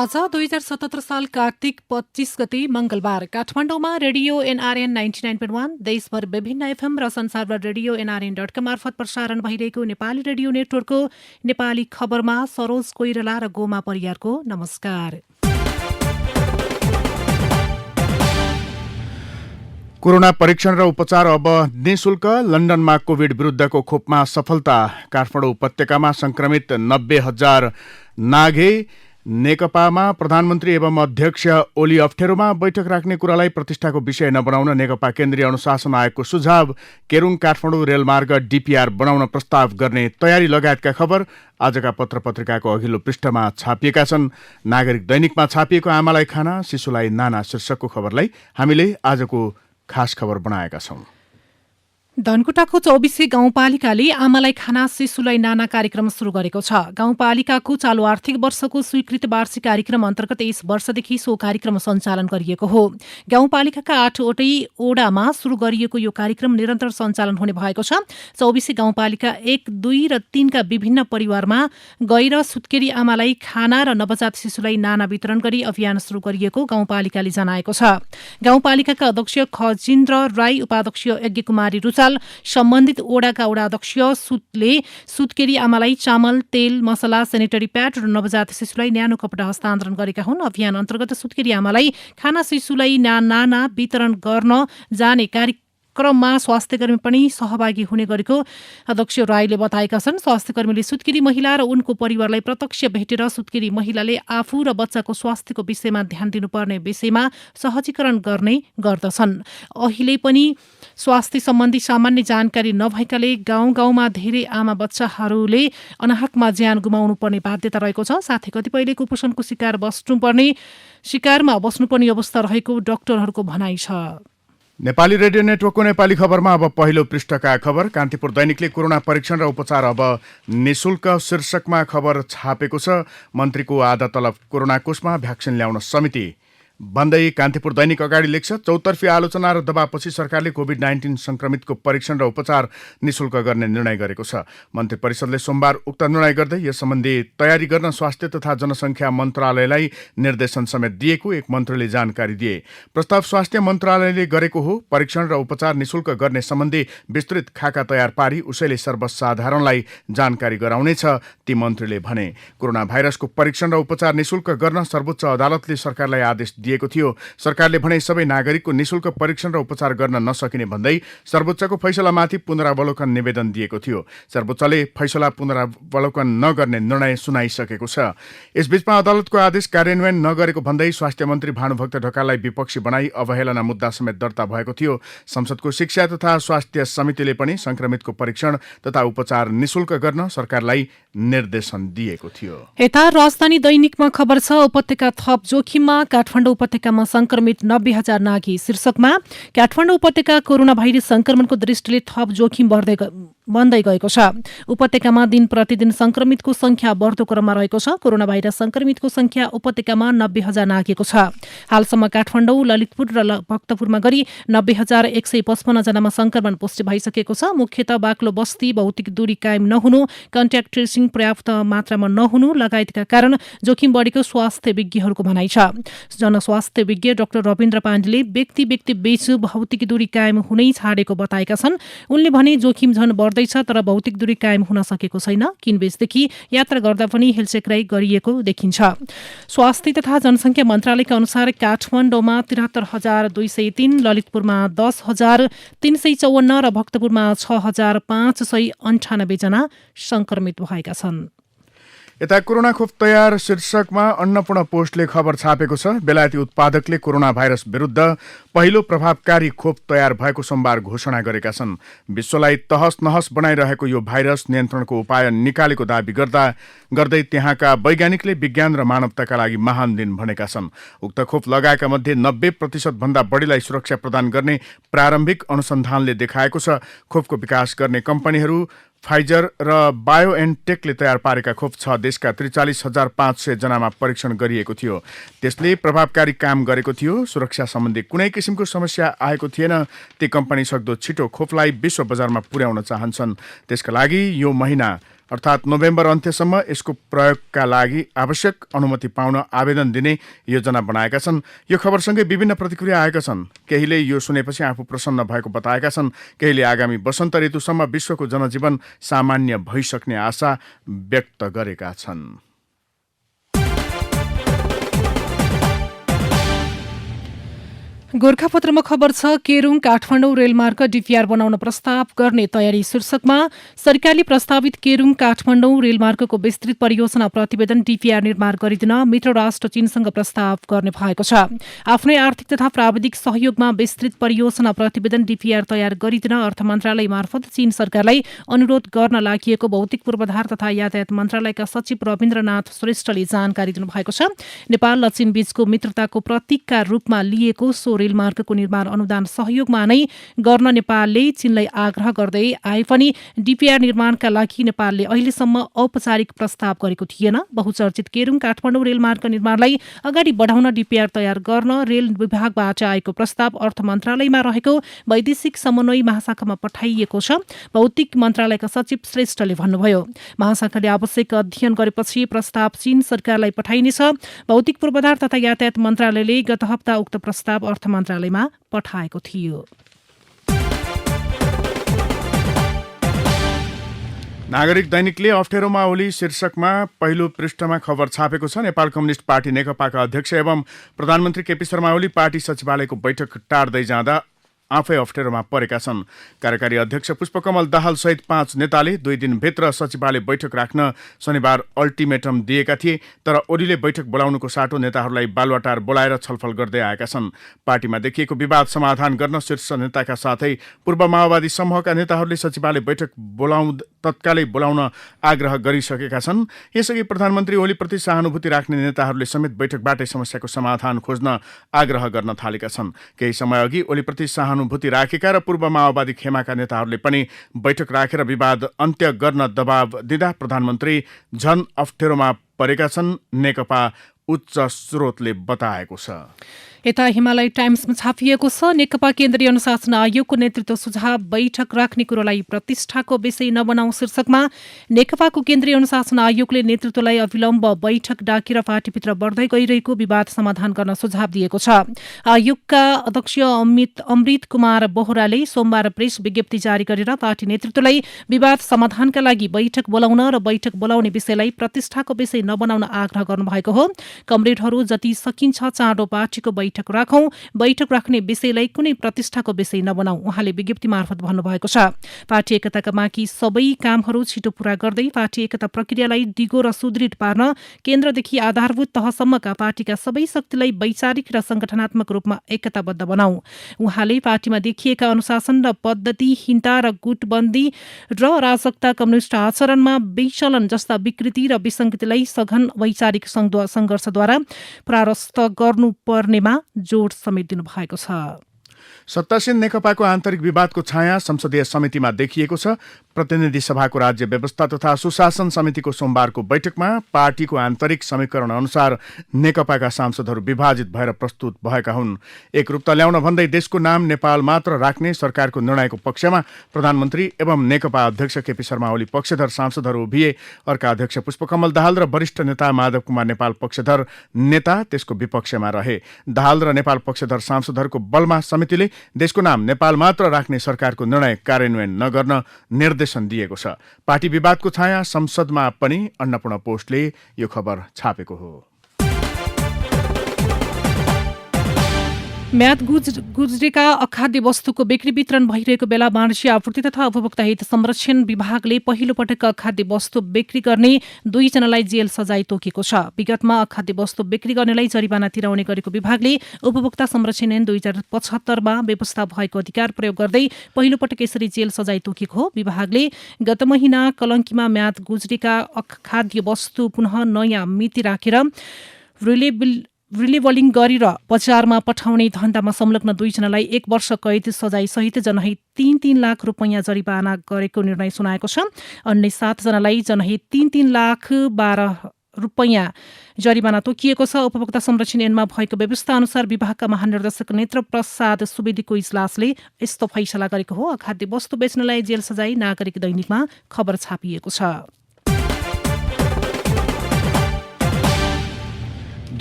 आज 2077 साल कार्तिक 25 गते मंगलबार काठमाडौँमा रेडियो एनआरएन 99.1 देशभर विभिन्न एफएम र संसारभर रेडियो एनआरएन.com मार्फत प्रसारण भइरहेको नेपाली रेडियो नेटवर्कको नेपाली खबरमा सरोज कोइराला र गोमा परियारको नमस्कार। कोरोना परीक्षण र उपचार अब निःशुल्क। लन्डनमा कोभिड विरुद्धको खोपमा सफलता। काठमाडौँ उपत्यकामा संक्रमित 90,000 नाघे। नेकपामा प्रधानमन्त्री एवं अध्यक्ष ओली अप्ठ्यारोमा बैठक राख्ने कुरालाई प्रतिष्ठाको विषय नबनाउन नेकपा केन्द्रीय अनुशासन आयोगको सुझाव। केरुङ काठमाडौँ रेलमार्ग डीपीआर बनाउन प्रस्ताव गर्ने तयारी लगायतका खबर आजका पत्र पत्रिकाको अघिल्लो पृष्ठमा छापिएका छन्। नागरिक दैनिकमा छापिएको आमालाई खाना शिशुलाई नाना शीर्षकको खबरलाई हामीले आजको खास खबर बनाएका छौं। धनकुटाको 24 गाउँपालिकाले आमालाई खाना शिशुलाई नाना कार्यक्रम शुरू गरेको छ। गाउँपालिकाको चालु आर्थिक वर्षको स्वीकृत वार्षिक कार्यक्रम अन्तर्गत यस वर्षदेखि सो कार्यक्रम सञ्चालन गरिएको हो। गाउँपालिकाका 8वटै ओडामा शुरू गरिएको यो कार्यक्रम निरन्तर सञ्चालन हुने भएको छ। 24 गाउँपालिका 1, 2 र 3 का विभिन्न परिवारमा गएर सुत्केरी आमालाई खाना र नवजात शिशुलाई नाना वितरण गरी अभियान शुरू गरिएको गाउँपालिकाले जनाएको छ। गाउँपालिकाका अध्यक्ष खजिन्द्र राई, उपाध्यक्ष यज्ञकुमारी रुचाल, सम्बन्धित ओडाका ओडाध्यक्ष सुतले सुत्केरी आमालाई चामल, तेल, मसला, सेनिटरी प्याड र नवजात शिशुलाई न्यानो कपडा हस्तान्तरण गरेका हुन्। अभियान अन्तर्गत सुत्केरी आमालाई खाना शिशुलाई नाना वितरण गर्न जाने कार्यक्रममा स्वास्थ्यकर्मी पनि सहभागी हुने गरेको अध्यक्ष राईले बताएका छन्। स्वास्थ्यकर्मीले सुत्केरी महिला र उनको परिवारलाई प्रत्यक्ष भेटेर सुत्केरी महिलाले आफू र बच्चाको स्वास्थ्यको विषयमा ध्यान दिनुपर्ने विषयमा सहजीकरण गर्ने गर्दछन्। अहिले पनि स्वास्थ्य सम्बन्धी सामान्य जानकारी नभएकाले गाउँमा धेरै आमा बच्चाहरूले अनाहकमा ज्यान गुमाउनु पर्ने बाध्यता रहेको छ। साथै कतिपयले कुपोषणको शिकारमा बस्नुपर्ने अवस्था रहेको डाक्टरहरूको भनाइ छ। नेपाली रेडियो नेटवर्कको नेपाली खबरमा अब पहिलो पृष्ठका खबर। कान्तिपुर दैनिकले कोरोना परीक्षण र उपचार अब निःशुल्क शीर्षकमा खबर छापेको छ। मन्त्रीको आधा तलब कोरोना कोषमा, भ्याक्सिन ल्याउन समिति भन्दै कान्तिपुर दैनिक अगाडि लेख्छ। चौतर्फी आलोचना र दबावपछि सरकारले कोभिड-19 संक्रमितको परीक्षण र उपचार निःशुल्क गर्ने निर्णय गरेको छ। मन्त्री परिषदले सोमबार उक्त निर्णय गर्दै यस सम्बन्धी तयारी गर्न स्वास्थ्य तथा जनसङ्ख्या मन्त्रालयलाई निर्देशन समेत दिएको एक मन्त्रीले जानकारी दिए। प्रस्ताव स्वास्थ्य मन्त्रालयले गरेको हो। परीक्षण र उपचार निःशुल्क गर्ने सम्बन्धी विस्तृत खाका तयार पारी उसैले सर्वसाधारणलाई जानकारी गराउनेछ, ती मन्त्रीले भने। कोरोना भाइरसको परीक्षण र उपचार निःशुल्क गर्न सर्वोच्च अदालतले सरकारलाई आदेश दिएको थियो। सरकारले भने सबै नागरिकको निःशुल्क परीक्षण र उपचार गर्न नसकिने भन्दै सर्वोच्चको फैसलामाथि पुनरावलोकन निवेदन दिएको थियो। सर्वोच्चले फैसला पुनरावलोकन नगर्ने निर्णय सुनाइसकेको छ। यसबीचमा अदालतको आदेश कार्यान्वयन नगरेको भन्दै स्वास्थ्य मन्त्री भानुभक्त ढकाललाई विपक्षी बनाई अवहेलना मुद्दा समेत दर्ता भएको थियो। संसदको शिक्षा तथा स्वास्थ्य समितिले पनि संक्रमितको परीक्षण तथा उपचार निःशुल्क गर्न सरकारलाई निर्देशन दिएको थियो। यता राजधानी दैनिकमा खबर छ। उपत्यका थप जोखिममा, काठमाडौँ उपत्यकामा संक्रमित 90,000 नाघे शीर्षकमा काठमाडौँ उपत्यका कोरोना भाइरस संक्रमणको दृष्टिले थप जोखिम बन्दै गएको छ। उपत्यकामा दिन प्रतिदिन संक्रमितको संख्या बढ्दो क्रममा रहेको छ। कोरोना भाइरस संक्रमितको संख्या उपत्यकामा 90,000 नाघेको छ। हालसम्म काठमाडौँ, ललितपुर र भक्तपुरमा गरी 90,155 जनामा संक्रमण पुष्टि भइसकेको छ। मुख्यतः बाक्लो बस्ती, भौतिक दूरी कायम नहुनु, कन्ट्याक्ट ट्रेसिङ पर्याप्त मात्रामा नहुनु लगायतका कारण जोखिम बढेको स्वास्थ्य विज्ञहरूको भनाइ छ। जनस्वास्थ्य विज्ञ डाक्टर रविन्द्र पाण्डेले व्यक्ति बीच भौतिक दूरी कायम हुनै छाडेको बताएका छन्। उनले भने जोखिम झन बढ्दैछ, तर भौतिक दूरी कायम हुन सकेको छैन। किनबेचदेखि यात्रा गर्दा पनि हेलचेक्राइ गरिएको देखिन्छ। स्वास्थ्य तथा जनसङ्ख्या मन्त्रालयका अनुसार काठमाडौँमा 73,203, ललितपुरमा 10,354 र भक्तपुरमा 6,598 जना संक्रमित भएका छन्। यता कोरोना खोप तयार शीर्षकमा अन्नपूर्ण पोस्टले खबर छापेको छ। बेलायती उत्पादकले कोरोना भाइरस विरुद्ध पहिलो प्रभावकारी खोप तयार भएको सोमबार घोषणा गरेका छन्। विश्वलाई तहस नहस बनाइरहेको यो भाइरस नियन्त्रणको उपाय निकालेको दावी गर्दै त्यहाँका वैज्ञानिकले विज्ञान र मानवताका लागि महान दिन भनेका छन्। उक्त खोप लगाएका मध्ये 90% भन्दा बढीलाई सुरक्षा प्रदान गर्ने प्रारम्भिक अनुसन्धानले देखाएको छ। खोपको विकास गर्ने कम्पनीहरू फाइजर र बायोएनटेकले तयार पारेका खोप 6 देशका 43,500 जनामा परीक्षण गरिएको थियो। त्यसले प्रभावकारी काम गरेको थियो। सुरक्षा सम्बन्धी कुनै किसिमको समस्या आएको थिएन। ती कम्पनी सक्दो छिटो खोपलाई विश्व बजारमा पुर्याउन चाहन्छन्। त्यसका लागि यो महिना अर्थात् नोभेम्बर अन्त्यसम्म यसको प्रयोगका लागि आवश्यक अनुमति पाउन आवेदन दिने योजना बनाएका छन्। यो खबरसँगै विभिन्न प्रतिक्रिया आएका छन्। केहीले यो सुनेपछि आफू प्रसन्न भएको बताएका छन्। केहीले आगामी वसन्त ऋतुसम्म विश्वको जनजीवन सामान्य भइसक्ने आशा व्यक्त गरेका छन्। गोर्खापत्रमा खबर छ, केरुङ काठमाडौँ रेलमार्ग डीपीआर बनाउन प्रस्ताव गर्ने तयारी शीर्षकमा सरकारले प्रस्तावित केरुङ काठमाडौँ रेलमार्गको विस्तृत परियोजना प्रतिवेदन डीपीआर निर्माण गरिदिन मित्र राष्ट्र चीनसँग प्रस्ताव गर्ने भएको छ। आफ्नै आर्थिक तथा प्राविधिक सहयोगमा विस्तृत परियोजना प्रतिवेदन डीपीआर तयार गरिदिन अर्थ मन्त्रालय मार्फत चीन सरकारलाई अनुरोध गर्न लागि भौतिक पूर्वाधार तथा यातायात मन्त्रालयका सचिव रविन्द्रनाथ श्रेष्ठले जानकारी दिनुभएको छ। नेपाल र चीन बीचको मित्रताको प्रतीकका रूपमा लिएको सो रेलमार्गको निर्माण अनुदान सहयोगमा नै गर्न नेपालले चीनलाई आग्रह गर्दै आए पनि डीपीआर निर्माणका लागि नेपालले अहिलेसम्म औपचारिक प्रस्ताव गरेको थिएन। बहुचर्चित केरुङ काठमाडौँ रेलमार्ग निर्माणलाई अगाडि बढाउन डीपीआर तयार गर्न रेल विभागबाट आएको प्रस्ताव अर्थ मन्त्रालयमा रहेको वैदेशिक समन्वय महाशाखामा पठाइएको छ। भौतिक मन्त्रालयका सचिव श्रेष्ठले भन्नुभयो, महाशाखाले आवश्यक अध्ययन गरेपछि प्रस्ताव चीन सरकारलाई पठाइनेछ। भौतिक पूर्वाधार तथा यातायात मन्त्रालयले गत हप्ता उक्त प्रस्ताव अर्थ मन्त्रालयमा पठाएको थियो। नागरिक दैनिकले अप्ठ्यारोमा ओली शीर्षकमा पहिलो पृष्ठमा खबर छापेको छ। नेपाल कम्युनिस्ट पार्टी नेकपाका अध्यक्ष एवं प्रधानमन्त्री केपी शर्मा ओली पार्टी सचिवालयको बैठक टार्दै जाँदा आफै अप्ठ्यारोमा परेका छन्। कार्यकारी अध्यक्ष पुष्पकमल दाहाल सहित 5 नेताले 2 दिनभित्र सचिवालय बैठक राख्न शनिबार अल्टिमेटम दिएका थिए। तर ओलीले बैठक बोलाउनुको साटो नेताहरूलाई बालुवाटार बोलाएर छलफल गर्दै आएका छन्। पार्टीमा देखिएको विवाद समाधान गर्न शीर्ष नेताका साथै पूर्व माओवादी समूहका नेताहरूले सचिवालय बैठक तत्कालै बोलाउन आग्रह गरिसकेका छन्। यसअघि प्रधानमन्त्री ओलीप्रति सहानुभूति राख्ने नेताहरूले समेत बैठकबाटै समस्याको समाधान खोज्न आग्रह गर्न थालेका छन्। केही समयअघि ओलीप्रति सहानुभूति राखेका र पूर्व माओवादी खेमाका नेताहरूले पनि बैठक राखेर विवाद अन्त्य गर्न दबाव दिँदा प्रधानमन्त्री झन अप्ठ्यारोमा परेका छन्, नेकपा उच्च स्रोतले बताएको छ। यता हिमालय टाइम्समा छापिएको छ, नेकपा केन्द्रीय अनुशासन आयोगको नेतृत्व सुझाव बैठक राख्ने कुरोलाई प्रतिष्ठाको विषय नबनाऊ शीर्षकमा नेकपाको केन्द्रीय अनुशासन आयोगले नेतृत्वलाई अविलम्ब बैठक डाकेर पार्टीभित्र बढ्दै गइरहेको विवाद समाधान गर्न सुझाव दिएको छ। आयोगका अध्यक्ष अमृत कुमार बोहराले सोमबार प्रेस विज्ञप्ति जारी गरेर पार्टी नेतृत्वलाई विवाद समाधानका लागि बैठक बोलाउन र बैठक बोलाउने विषयलाई प्रतिष्ठाको विषय नबनाउन आग्रह गर्नुभएको हो। कमरेडहरू जति सकिन्छ चाँडो पार्टीको बैठक राखौं, बैठक राख्ने विषयलाई कुनै प्रतिष्ठाको विषय नबनाऊ, उहाँले विज्ञप्ति मार्फत भन्नुभएको छ। पार्टी एकताका बाँकी सबै कामहरू छिटो पूरा गर्दै पार्टी एकता प्रक्रियालाई दिगो र सुदृढ पार्न केन्द्रदेखि आधारभूत तहसम्मका पार्टीका सबै शक्तिलाई वैचारिक र संगठनात्मक रूपमा एकताबद्ध बनाऊ। उहाँले पार्टीमा देखिएका अनुशासन र पद्धतिहीनता र गुटबन्दी र अराजकता, कम्युनिष्ट आचरणमा विचलन जस्ता विकृति र विसङ्गतिलाई सघन वैचारिक संघर्षद्वारा परास्त गर्नुपर्नेमा जोड समेत दिनुभएको छ। सत्तासीन नेकपाको आन्तरिक विवादको छाया संसदीय समितिमा देखिएको छ। प्रतिनिधि सभाको राज्य व्यवस्था तथा सुशासन समितिको सोमबारको बैठकमा पार्टीको आन्तरिक समीकरण अनुसार नेकपाका सांसदहरू विभाजित भएर प्रस्तुत भएका हुन्। एकरूपता ल्याउन भन्दै देशको नाम नेपाल मात्र राख्ने सरकारको निर्णयको पक्षमा प्रधानमन्त्री एवं नेकपा अध्यक्ष केपी शर्मा ओली पक्षधर सांसदहरू उभिए। अर्का अध्यक्ष पुष्पकमल दाहाल र वरिष्ठ नेता माधव कुमार नेपाल पक्षधर नेता त्यसको विपक्षमा रहे। दाहाल र नेपाल पक्षधर सांसदहरूको बलमा समितिले देशको नाम नेपाल मात्र राख्ने सरकारको निर्णय कार्यान्वयन नगर्न निर्देशन दिएको छ। पार्टी विवादको छाया संसदमा पनि अन्नपूर्ण पोस्टले यो खबर छापेको हो। म्याद गुज्रेका अखाद्य वस्तुको बिक्री वितरण भइरहेको बेला वाणिज्य आपूर्ति तथा उपभोक्ता हित संरक्षण विभागले पहिलो पटक अखाद्य वस्तु बिक्री गर्ने 2 जनालाई जेल सजाय तोकेको छ। विगतमा अखाद्य वस्तु बिक्री गर्नेलाई जरिवाना तिराउने गरेको विभागले उपभोक्ता संरक्षण ऐन 2075मा व्यवस्था भएको अधिकार प्रयोग गर्दै पहिलो पटक यसरी जेल सजाय तोकेको हो। विभागले गत महिना कलंकीमा म्याद गुज्रेका अखाद्य वस्तु पुनः नयाँ मिति राखेर रिलेबलिङ गरेर बजारमा पठाउने धन्दामा संलग्न 2 जनालाई 1 वर्ष कैद सजाय सहित जनहित 3-3 लाख रुपैयाँ जरिवाना गरेको निर्णय सुनाएको छ। अन्य 7 जनालाई जनहित 3-3 लाख 12 रुपैयाँ जरिवाना तोकिएको छ। उपभोक्ता संरक्षण ऐनमा भएको व्यवस्था अनुसार विभागका महानिर्देशक नेत्र प्रसाद सुवेदीको इजलासले यस्तो फैसला गरेको हो। अखाद्य वस्तु बेच्नलाई जेल सजाय नागरिक दैनिकमा खबर छापिएको छ।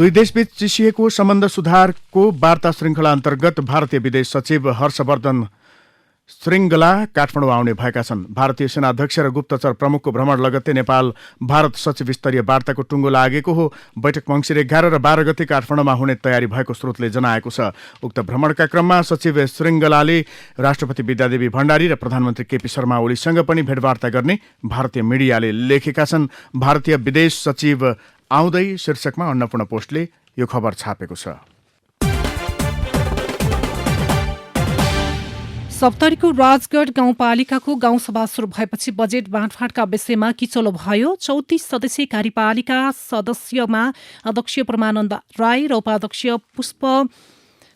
दुई देशबीच चिसिएको सम्बन्ध सुधारको वार्ता श्रृङ्खला अन्तर्गत भारतीय विदेश सचिव हर्षवर्धन श्रृङ्गला काठमाडौँ आउने भएका छन्। भारतीय सेनाध्यक्ष र गुप्तचर प्रमुखको भ्रमण लगत्तै नेपाल भारत सचिव स्तरीय वार्ताको टुङ्गो लागेको हो। बैठक मङ्सिर 11 र 12 गते काठमाडौँमा हुने तयारी भएको स्रोतले जनाएको छ। उक्त भ्रमणका क्रममा सचिव श्रृङ्गलाले राष्ट्रपति विद्यादेवी भण्डारी र प्रधानमन्त्री केपी शर्मा ओलीसँग पनि भेटवार्ता गर्ने भारतीय मिडियाले लेखेका छन्। भारतीय विदेश सचिव आउँदै शीर्षकमा अन्नपूर्ण पोस्टले यो खबर छापेको छ। सप्तरीको राजगढ गाउँपालिकाको गाउँसभा सुरु भएपछि बजेट बाँडफाँडका विषयमा किचलो भयो। 34 सदस्यीय कार्यपालिका सदस्यमा अध्यक्ष परमानन्द राई र उपाध्यक्ष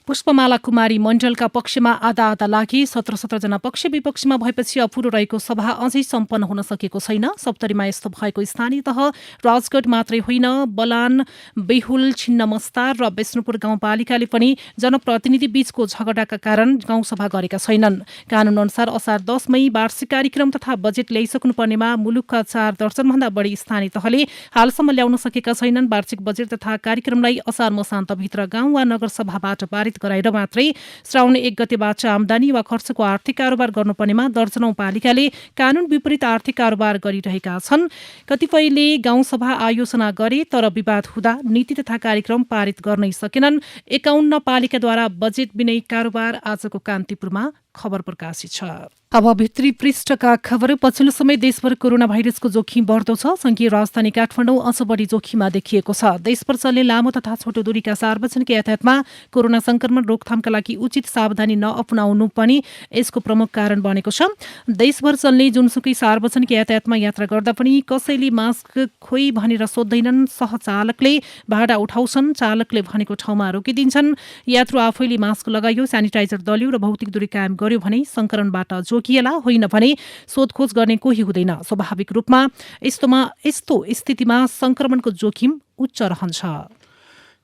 पुष्पमाला कुमारी मण्डलका पक्षमा आधा आधा लागि 17 जना पक्ष विपक्षमा भएपछि अपुरो रहेको सभा अझै सम्पन्न हुन सकेको छैन। सप्तरीमा यस्तो भएको स्थानीय तह राजगढ मात्रै होइन, बलान, बेहुल, छिन्नमस्तार र विष्णुपुर गाउँपालिकाले पनि जनप्रतिनिधि बीचको झगडाका कारण गाउँसभा गरेका छैनन्। कानून अनुसार असार 10 मई वार्षिक कार्यक्रम तथा बजेट ल्याइसक्नुपर्नेमा मुलुकका 4 दर्जनभन्दा बढी स्थानीय तहले हालसम्म ल्याउन सकेका छैनन्। वार्षिक बजेट तथा कार्यक्रमलाई असार मसान्तभित्र गाउँ वा नगरसभाबाट पारित गराएर मात्रै श्रावण 1 गतेबाट आमदानी वा खर्चको आर्थिक कारोबार गर्नुपर्नेमा दर्जनौं पालिकाले कानून विपरीत आर्थिक कारोबार गरिरहेका छन्। कतिपयले गाउँसभा आयोजना गरे तर विवाद हुँदा नीति तथा कार्यक्रम पारित गर्नै सकेनन्। 51 पालिकाद्वारा बजेट बिनै कारोबार आजको कान्तिपुरमा खबर प्रकाशित छ। अब भित्री पृष्ठका खबर। पछिल्लो समय देशभर कोरोना भाइरसको जोखिम बढ्दो छ। संघीय राजधानी काठमाडौँ अझ बढी जोखिममा देखिएको छ। देशभर चल्ने लामो तथा छोटो दूरीका सार्वजनिक यातायातमा कोरोना संक्रमण रोकथामका लागि उचित सावधानी नअपनाउनु पनि यसको प्रमुख कारण बनेको छ। देशभर चल्ने जुनसुकै सार्वजनिक यातायातमा यात्रा गर्दा पनि कसैले मास्क खोइ भनेर सोध्दैनन्। सहचालकले भाडा उठाउँछन्, चालकले भनेको ठाउँमा रोकिदिन्छन्। यात्रु आफैले मास्क लगायो, सेनिटाइजर दल्यो र भौतिक दूरी कायम गर्यो भने संक्रमणबाट जोगिएला, होइन भने सोधखोज गर्ने कोही हुँदैन। स्वाभाविक रूपमा यस्तो स्थितिमा संक्रमणको जोखिम उच्च रहन्छ।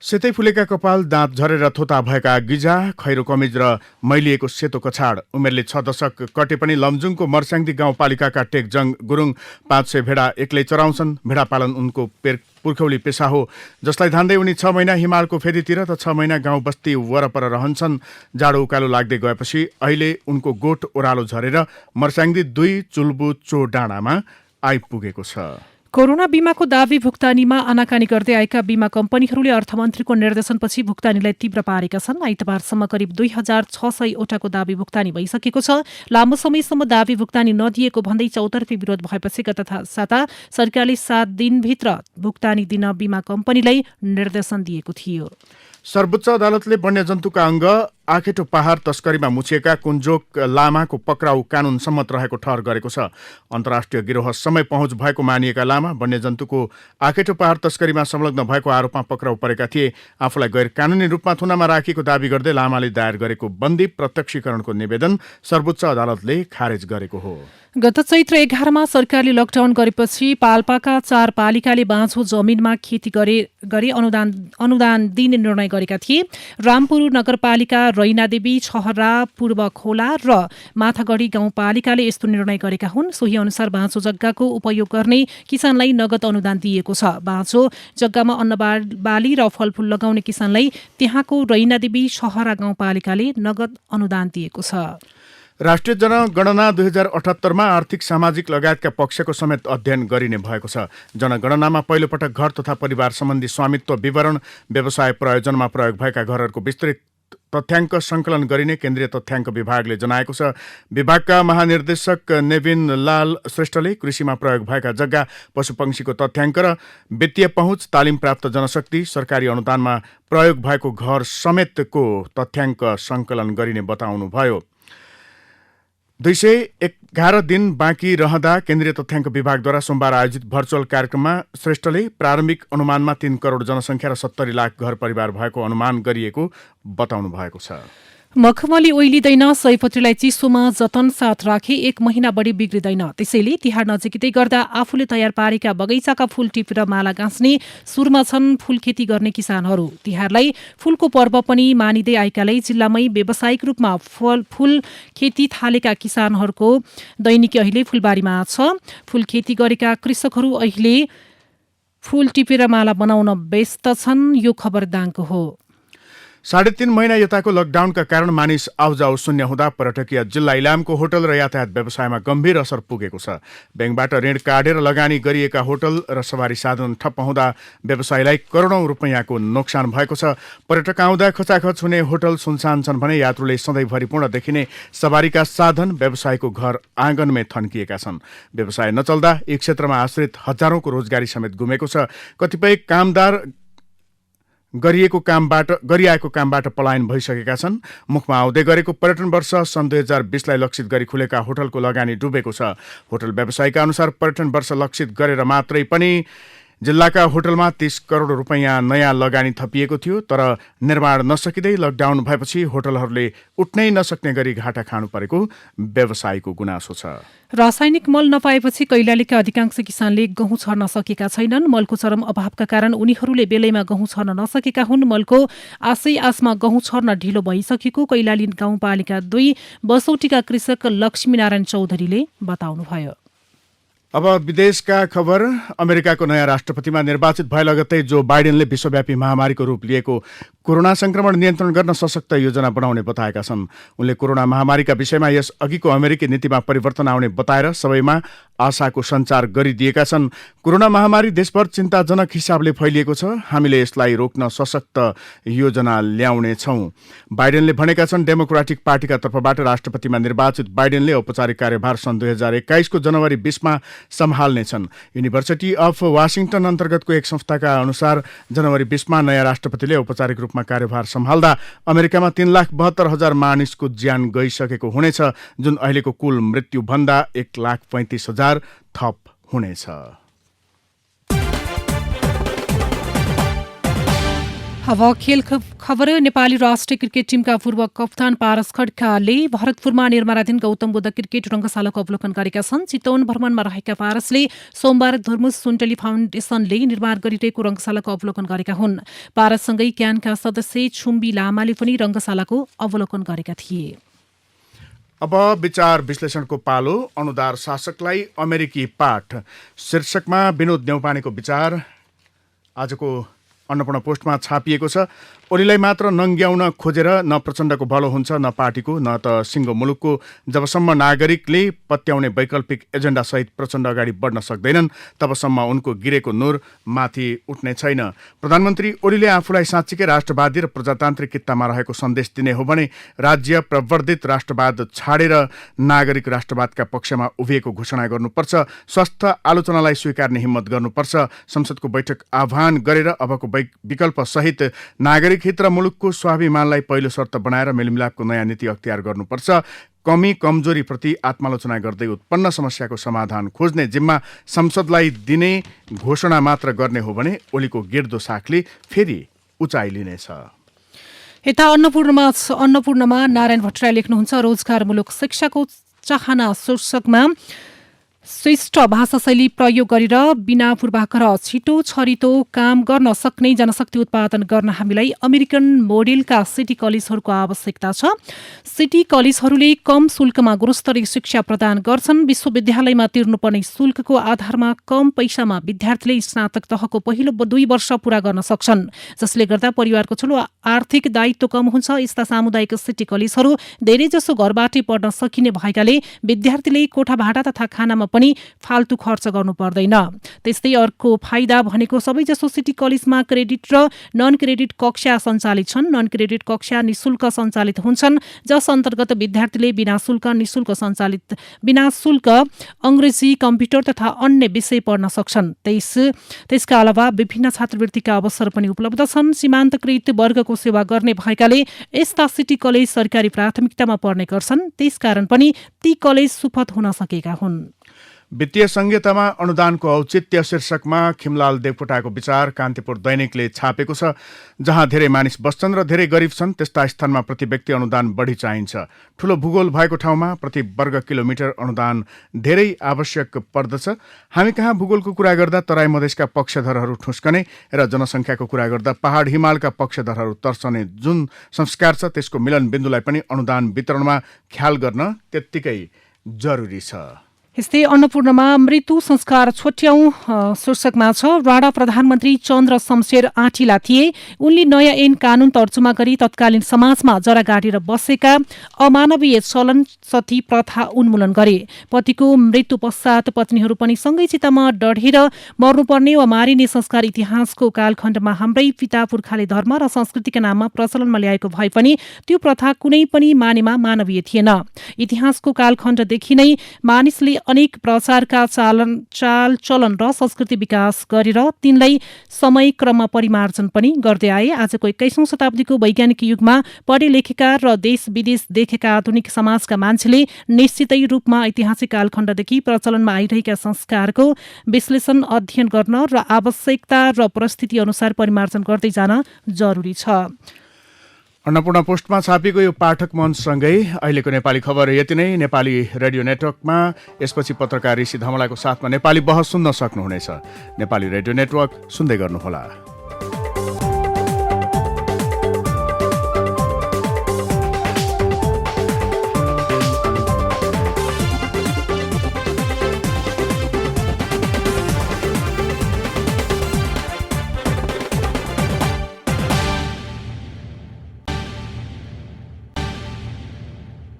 सेतै फुलेका कपाल, दाँत झरेर थोता भएका गिजा, खैरो कमिज र मैलिएको सेतो कछाड। उमेरले 6 दशक कटे पनि लमजुङको मर्स्याङदी गाउँपालिकाका टेकजङ गुरुङ 500 भेडा एक्लै चराउँछन्। भेडा पालन उनको पुर्खौली पेसा हो, जसलाई धान्दै उनी 6 महिना हिमालको फेदीतिर त 6 महिना गाउँ बस्ती वरपर रहन्छन्। जाडो उकालो लाग्दै गएपछि अहिले उनको गोठ ओह्रालो झरेर मर्स्याङदी 2 चुल्बु चो डाँडामा आइपुगेको छ। कोरोना बीमाको दावी भुक्तानीमा आनाकानी गर्दै आएका बीमा कम्पनीहरूले अर्थमन्त्रीको निर्देशनपछि भुक्तानीलाई तीव्र पारेका छन्। आइतबारसम्म करिब 2600 वटाको दावी भुक्तानी भइसकेको छ। लामो समयसम्म दावी भुक्तानी नदिएको भन्दै चौतर्फी विरोध भएपछि गत साता सरकारले 7 दिनभित्र भुक्तानी दिन बीमा कम्पनीलाई निर्देशन दिएको थियो। सर्वोच्च अदालतले वन्यजन्तुका अङ्ग आखेटो पहाड तस्करीमा मुछिएका कुञ्जोक लामाको पक्राउ कानून सम्मत रहेको ठहर गरेको छ। अन्तर्राष्ट्रिय गिरोहसम्मै पहुँच भएको मानिएका लामा वन्यजन्तुको आखेटो पहाड तस्करीमा संलग्न भएको आरोपमा पक्राउ परेका थिए। आफूलाई गैर कानूनी रूपमा थुनामा राखिएको दावी गर्दै लामाले दायर गरेको बन्दी प्रत्यक्षीकरणको निवेदन सर्वोच्च अदालतले खारेज गरेको हो। गत चैत्र 11 मा सरकारले लकडाउन गरेपछि पाल्पाका 4 पालिकाले बाँझो जमिनमा खेती गरी अनुदान दिने निर्णय गरेका थिए। रामपुर नगरपालिका, रैनादेवी, छहरा, पूर्व खोला र माथागढी गाउँपालिकाले यस्तो निर्णय गरेका हुन्। सोही अनुसार बाँझो जग्गाको उपयोग गर्ने किसानलाई नगद अनुदान दिएको छ। बाँझो जग्गामा अन्नबाली र फलफूल लगाउने किसानलाई त्यहाँको रैनादेवी, छहरा गाउँपालिकाले नगद अनुदान दिएको छ। राष्ट्रिय जनगणना 2078 मा आर्थिक सामाजिक लगायतका पक्षको समेत अध्ययन गरिने भएको छ। जनगणनामा पहिलोपटक घर तथा परिवार सम्बन्धी स्वामित्व विवरण, व्यवसाय प्रयोजनमा प्रयोग भएका घरहरूको विस्तृत तथ्याङ्क सङ्कलन गरिने केन्द्रीय तथ्याङ्क विभागले जनाएको छ। विभागका महानिर्देशक नेविन लाल श्रेष्ठले कृषिमा प्रयोग भएका जग्गा, पशुपक्षीको तथ्याङ्क र वित्तीय पहुँच, तालिम प्राप्त जनशक्ति, सरकारी अनुदानमा प्रयोग भएको घर समेतको तथ्याङ्क सङ्कलन गरिने बताउनुभयो। 211 दिन बाँकी रहँदा केन्द्रीय तथ्याङ्क विभागद्वारा सोमबार आयोजित भर्चुअल कार्यक्रममा श्रेष्ठले प्रारम्भिक अनुमानमा 3 करोड जनसङ्ख्या र 70 लाख घर परिवार भएको अनुमान गरिएको बताउनु भएको छ। मखमली ओइलिँदैन, सयपत्रीलाई चिसोमा जतन साथ राखे 1 महिना बढी बिग्रिँदैन। त्यसैले तिहार नजिकै गर्दा आफूले तयार पारेका बगैँचाका फूल टिपेर माला गाँच्ने सुरमा छन् फूल खेती गर्ने किसानहरू। तिहारलाई फूलको पर्व पनि मानिँदै आएकाले जिल्लामै व्यावसायिक रूपमा फूल खेती थालेका किसानहरूको दैनिकी अहिले फूलबारीमा छ। फूल खेती गरेका कृषकहरू अहिले फूल टिपेर माला बनाउन व्यस्त छन्। यो खबर दाङको हो। 3.5 महिना यताको लकडाउनका कारण मानिस आउजाउ शून्य हुँदा पर्यटकीय जिल्ला इलामको होटल र यातायात व्यवसायमा गम्भीर असर पुगेको छ। ब्याङ्कबाट ऋण काटेर लगानी गरिएका होटल र सवारी साधन ठप्प हुँदा व्यवसायलाई करोडौं रुपैयाँको नोक्सान भएको छ। पर्यटक आउँदा खचाखच हुने होटल सुनसान छन् भने यात्रुले सधैँभरि पूर्ण देखिने सवारीका साधन व्यवसायको घर आँगनमै थन्किएका छन्। व्यवसाय नचल्दा एक क्षेत्रमा आश्रित हजारौंको रोजगारी समेत गुमेको छ। कतिपय कामदार गरिआएको कामबाट पलायन भइसकेका छन्। मुखमा आउँदै गरेको पर्यटन वर्ष सन् 2020लाई लक्षित गरी खुलेका होटलको लगानी डुबेको छ। होटल व्यवसायीका अनुसार पर्यटन वर्ष लक्षित गरेर मात्रै पनि जिल्लाका होटलमा 30 करोड रुपैयाँ नयाँ लगानी थपिएको थियो। तर निर्माण नसकिँदै लकडाउन भएपछि होटलहरूले उठ्नै नसक्ने गरी घाटा खानु परेको व्यवसायीको गुनासो छ। रासायनिक मल नपाएपछि कैलालीका अधिकांश किसानले गहुँ छर्न सकेका छैनन्। मलको चरम अभावका कारण उनीहरूले बेलैमा गहुँ छर्न नसकेका हुन्। मलको आशमा गहुँ छर्न ढिलो भइसकेको कैलाली गाउँपालिका 2 बसौटीका कृषक लक्ष्मीनारायण चौधरीले बताउनुभयो। अब विदेशका खबर। अमेरिकाको नयाँ राष्ट्रपतिमा निर्वाचित भए लगत्तै जो बाइडेनले विश्वव्यापी महामारीको रूप लिएको कोरोना संक्रमण नियन्त्रण गर्न सशक्त योजना बनाउने बताएका छन्। उनले कोरोना महामारीका विषयमा यस अघिको अमेरिकी नीतिमा परिवर्तन आउने बताएर सबैमा आशाको सञ्चार गरिदिएका छन्। कोरोना महामारी देशभर चिन्ताजनक हिसाबले फैलिएको छ। हामीले यसलाई रोक्न सशक्त योजना ल्याउनेछौँ, बाइडेनले भनेका छन्। डेमोक्रेटिक पार्टीका तर्फबाट राष्ट्रपतिमा निर्वाचित बाइडेनले औपचारिक कार्यभार सन् 2021को जनवरी 20मा सम्हाल्नेछन्। युनिभर्सिटी अफ वाशिङटन अन्तर्गतको एक संस्थाका अनुसार जनवरी 20मा नयाँ राष्ट्रपतिले औपचारिक रूपमा कार्यभार सम्हाल्दा अमेरिकामा 3,72,000 मानिसको ज्यान गइसकेको हुनेछ, जुन अहिलेको कुल मृत्युभन्दा 1,35,000 थप हुनेछ। अब खेल खबर। नेपाली राष्ट्रिय क्रिकेट टिमका पूर्व कप्तान पारस खड्काले भरतपुरमा निर्माणाधीन गौतम बुद्ध क्रिकेट रङ्गशालाको अवलोकन गरेका छन्। चितवन भ्रमणमा रहेका पारसले सोमबार धुर्मुस सुन्टली फाउन्डेसनले निर्माण गरिरहेको रङ्गशालाको अवलोकन गरेका हुन्। पारससँगै क्यानका सदस्य छुम्बी लामाले पनि रङ्गशालाको अवलोकन गरेका थिए। अब विचार विश्लेषणको पालो। अनुदार शासकलाई अमेरिकी पाठ शीर्षकमा विनोद न्यौपानेको विचार आजको अन्नपूर्ण पोस्टमा छापिएको छ। ओलीलाई मात्र नङ्ग्याउन खोजेर न प्रचण्डको भलो हुन्छ न पार्टीको न त सिङ्गो मुलुकको। जबसम्म नागरिकले पत्याउने वैकल्पिक एजेन्डा सहित प्रचण्ड अगाडि बढ्न सक्दैनन् तबसम्म उनको गिरेको नुर माथि उठ्ने छैन। प्रधानमन्त्री ओलीले आफूलाई साँच्चीकै राष्ट्रवादी र प्रजातान्त्रिकतामा रहेको सन्देश दिने हो भने राज्य प्रवर्धित राष्ट्रवाद छाडेर नागरिक राष्ट्रवादका पक्षमा उभिएको घोषणा गर्नुपर्छ। स्वस्थ आलोचनालाई स्वीकार्ने हिम्मत गर्नुपर्छ। संसदको बैठक आह्वान गरेर अबको विकल्प सहित नागरिक हित र मुलुकको स्वाभिमानलाई पहिलो शर्त बनाएर मेलमिलापको नयाँ नीति अख्तियार गर्नुपर्छ। कमी कमजोरी प्रति आत्मालोचना गर्दै उत्पन्न समस्याको समाधान खोज्ने जिम्मा संसदलाई दिने घोषणा मात्र गर्ने हो भने ओलीको गिर्दो साखले फेरि उचाइ लिनेछ। यता अन्नपूर्णमा नारायण भट्टराई लेख्नुहुन्छ। रोजगारमूलक शिक्षाको चाहना शीर्षकमा श्रेष्ठ भाषाशैली प्रयोग गरेर बिना पूर्वाग्रह छिटो छरितो काम गर्न सक्ने जनशक्ति उत्पादन गर्न हामीलाई अमेरिकन मोडेलका सिटी कलेजहरूको आवश्यकता छ। सिटी कलेजहरूले कम शुल्कमा गुणस्तरीय शिक्षा प्रदान गर्छन्। विश्वविद्यालयमा तिर्नुपर्ने शुल्कको आधारमा कम पैसामा विद्यार्थीले स्नातक तहको पहिलो 2 वर्ष पूरा गर्न सक्छन्, जसले गर्दा परिवारको ठूलो आर्थिक दायित्व कम हुन्छ। यस्ता सामुदायिक सिटी कलेजहरू धेरैजसो घरबाटै पढ्न सकिने भएकाले विद्यार्थीले कोठा भाडा तथा खानामा पनि फाल्तु खर्च गर्नु पर्दैन। त्यस्तै अर्को फाइदा भनेको सबैजसो सिटी कलेजमा क्रेडिट र नन क्रेडिट कक्षा सञ्चालित छन्। नन क्रेडिट कक्षा निशुल्क सञ्चालित हुन्छन्, जस अन्तर्गत विद्यार्थीले बिना शुल्क अङ्ग्रेजी, कम्प्युटर तथा अन्य विषय पढ्न सक्छन्। त्यसका अलावा विभिन्न छात्रवृत्तिका अवसर पनि उपलब्ध छन्। सीमान्तकृत वर्गको सेवा गर्ने भएकाले यस्ता सिटी कलेज सरकारी प्राथमिकतामा पर्ने गर्छन्, त्यसकारण पनि ती कलेज सुपथ हुन सकेका हुन्। वित्तीय संहितामा अनुदानको औचित्य शीर्षकमा खिमलाल देवकोटाको विचार कान्तिपुर दैनिकले छापेको छ। जहाँ धेरै मानिस बस्छन् र धेरै गरिब छन् त्यस्ता स्थानमा प्रति व्यक्ति अनुदान बढी चाहिन्छ। ठूलो भूगोल भएको ठाउँमा प्रति वर्ग किलोमिटर अनुदान धेरै आवश्यक पर्दछ। हामी कहाँ भूगोलको कुरा गर्दा तराई मधेसका पक्षधरहरू ठुस्कने र जनसङ्ख्याको कुरा गर्दा पहाड हिमालका पक्षधरहरू तर्सने जुन संस्कार छ त्यसको मिलन बिन्दुलाई पनि अनुदान वितरणमा ख्याल गर्न त्यत्तिकै जरुरी छ। यस्तै अन्नपूर्णमा मृत्यु संस्कार छोट्याउँ शीर्षकमा छ। राणा प्रधानमन्त्री चन्द्र शमशेर आँटिला थिए। उनले नयाँ ऐन कानून तर्जुमा गरी तत्कालीन समाजमा जरा गाडेर बसेका अमानवीय चलन सती प्रथा उन्मूलन गरे। पतिको मृत्यु पश्चात पत्नीहरू पनि सँगै चितामा डढेर मर्नुपर्ने वा मारिने संस्कार इतिहासको कालखण्डमा हाम्रै पिता पुर्खाले धर्म र संस्कृतिका नाममा प्रचलनमा ल्याएको भए पनि त्यो प्रथा कुनै पनि मानेमा मानवीय थिएन। इतिहासको कालखण्डदेखि नै मानिसले अनेक प्रकारका चाल चलन र संस्कृति विकास गरेर तिनलाई समय क्रममा परिमार्जन पनि गर्दै आए। आजको 21औं शताब्दीको वैज्ञानिक युगमा पढे लेखेका र देश विदेश देखेका आधुनिक समाजका मान्छेले निश्चितै रूपमा ऐतिहासिक कालखण्डदेखि प्रचलनमा आइरहेका संस्कारको विश्लेषण अध्ययन गर्न र आवश्यकता र परिस्थिति अनुसार परिमार्जन गर्दै जान जरुरी छ। अन्नपूर्ण पोस्टमा छापिएको यो पाठक मञ्चसँगै अहिलेको नेपाली खबर यति नै। नेपाली रेडियो नेटवर्कमा यसपछि पत्रकार ऋषि धमलाको साथमा नेपाली बहस सुन्न सक्नुहुनेछ। नेपाली रेडियो नेटवर्क सुन्दै गर्नुहोला।